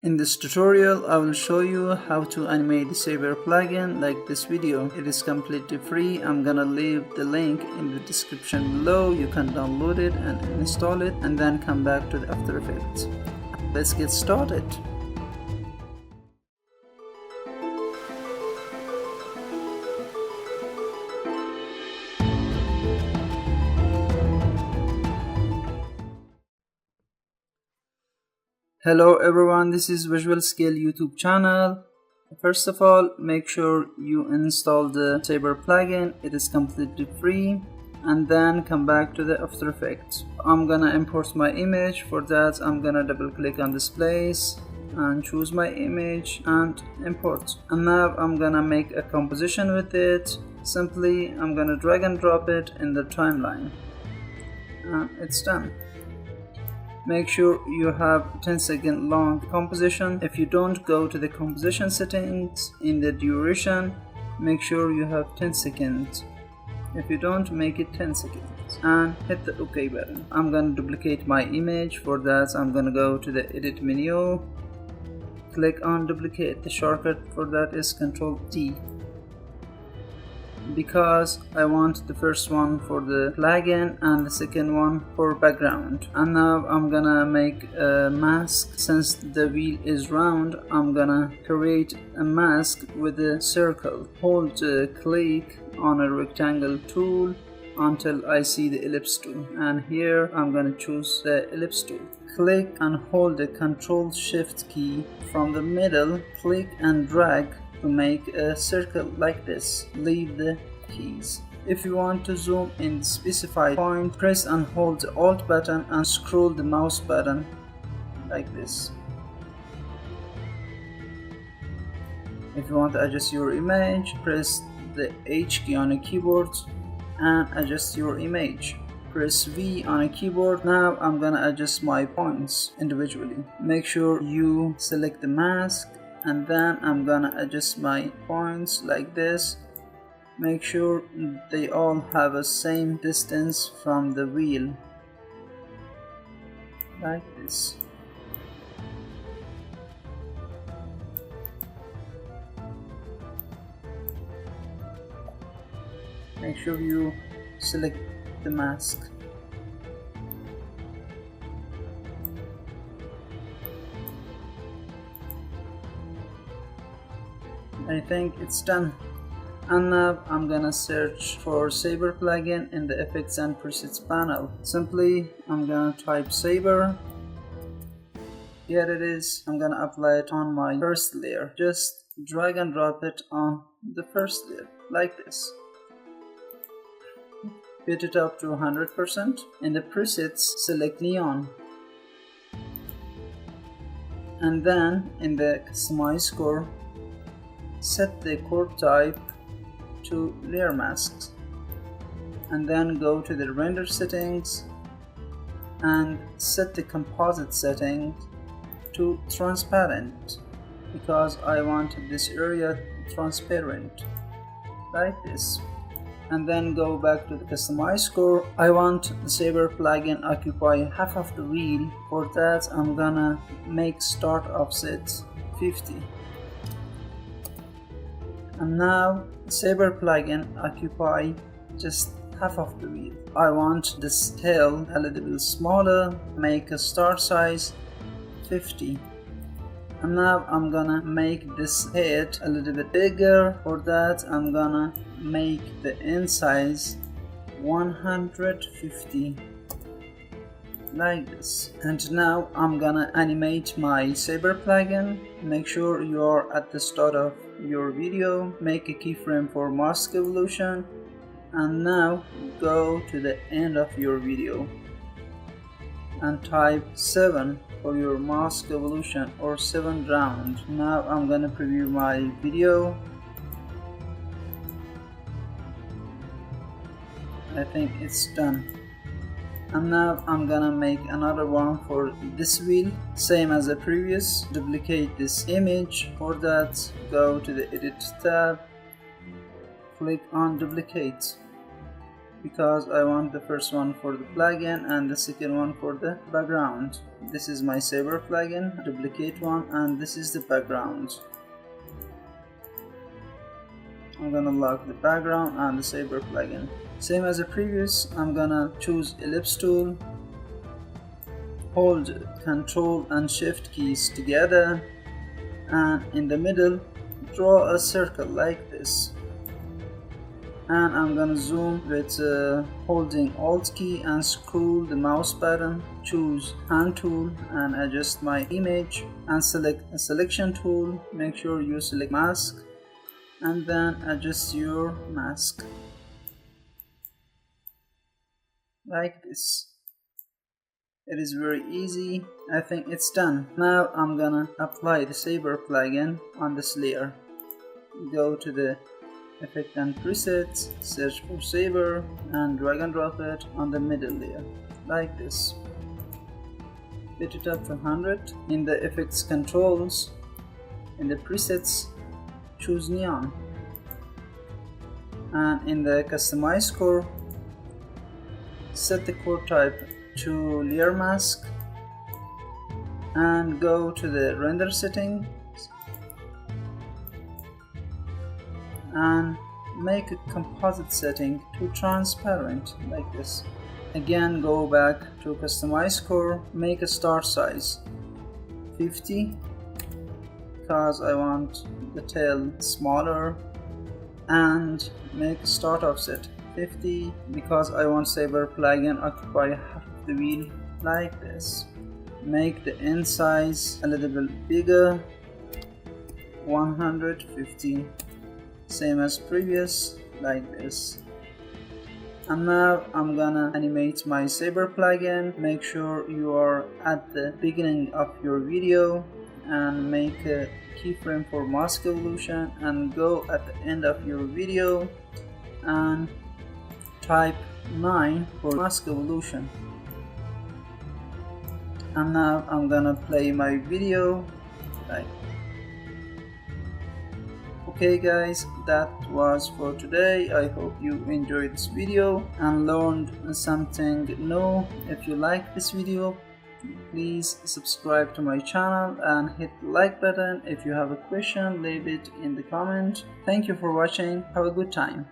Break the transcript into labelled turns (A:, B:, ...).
A: In this tutorial, I will show you how to animate the Saber plugin like this video. It is completely free. I'm gonna leave the link in the description below. You can download it and install it and then come back to the After Effects. Let's get started. Hello everyone, this is Visual Scale YouTube channel. First of all, make sure you install the Saber plugin. It is completely free, and then come back to the After Effects. I'm gonna import my image. For that, I'm gonna double click on this place and choose my image and import. And now I'm gonna make a composition with it. Simply, I'm gonna drag and drop it in the timeline. And it's done. Make sure you have 10-second long composition. If you don't, go to the composition settings. In the duration, make sure you have 10 seconds. If you don't, make it 10 seconds and hit the OK button. I'm gonna duplicate my image. For that, I'm gonna go to the edit menu, click on duplicate. The shortcut for that is Ctrl-D, because I want the first one for the plugin and the second one for background. And now I'm gonna make a mask. Since the wheel is round, I'm gonna create a mask with a circle. Hold click on a rectangle tool until I see the ellipse tool, and here I'm gonna choose the ellipse tool. Click and hold the Ctrl-Shift key from the middle, click and drag to make a circle like this. Leave the keys. If you want to zoom in the specified point, press and hold the Alt button and scroll the mouse button like this. If you want to adjust your image, press the H key on a keyboard and adjust your image. Press V on a keyboard. Now I'm gonna adjust my points individually. Make sure you select the mask, and then I'm gonna adjust my points like this. Make sure they all have the same distance from the wheel, like this. Make sure you select the mask. I think it's done. And now I'm gonna search for Saber plugin in the Effects and Presets panel. Simply, I'm gonna type Saber. Here it is. I'm gonna apply it on my first layer. Just drag and drop it on the first layer, like this. Put it up to 100%. In the presets, select neon. And then in the customize core, set the core type to layer masks, and then go to the render settings and set the composite settings to transparent, because I want this area transparent, like this. And then go back to the customize core. I want the Saber plugin occupy half of the wheel. For that, I'm gonna make start offset 50. And now Saber plugin occupy just half of the wheel. I want this tail a little bit smaller. Make a start size 50. And now I'm gonna make this head a little bit bigger. For that, I'm gonna make the end size 150, like this. And now I'm gonna animate my Saber plugin. Make sure you are at the start of your video. Make a keyframe for mask evolution, and now go to the end of your video and type 7 for your mask evolution, or 7 round. Now I'm gonna preview my video. I think it's done. And now I'm gonna make another one for this wheel, same as the previous. Duplicate this image. For that, go to the edit tab, click on duplicate. because I want the first one for the plugin and the second one for the background. This is my Saber plugin, duplicate one, and this is the background. I'm gonna lock the background and the Saber plugin. Same as the previous, I'm gonna choose ellipse tool, hold Ctrl and Shift keys together, and in the middle draw a circle like this. And I'm gonna zoom with holding Alt key and scroll the mouse button, choose hand tool and adjust my image, and select a selection tool. Make sure you select mask and then adjust your mask like this. It is very easy. I think it's done. Now I'm gonna apply the Saber plugin on this layer. Go to the effect and presets, search for Saber and drag and drop it on the middle layer like this. Get it up to 100. In the effects controls, in the presets, choose neon, and in the customize core, set the core type to layer mask and go to the render setting and make a composite setting to transparent like this. Again, go back to customize core, make a start size 50 because I want the tail smaller, and make a start offset 50 because I want Saber plugin occupy half of the wheel like this. Make the end size a little bit bigger, 150, same as previous like this. And now I'm gonna animate my Saber plugin. Make sure you are at the beginning of your video and make a keyframe for mask evolution, and go at the end of your video and type 9 for mask evolution. And now I'm gonna play my video like. Okay guys, that was for today. I hope you enjoyed this video and learned something new. If you like this video, please subscribe to my channel and hit the like button. If you have a question, leave it in the comment. Thank you for watching. Have a good time.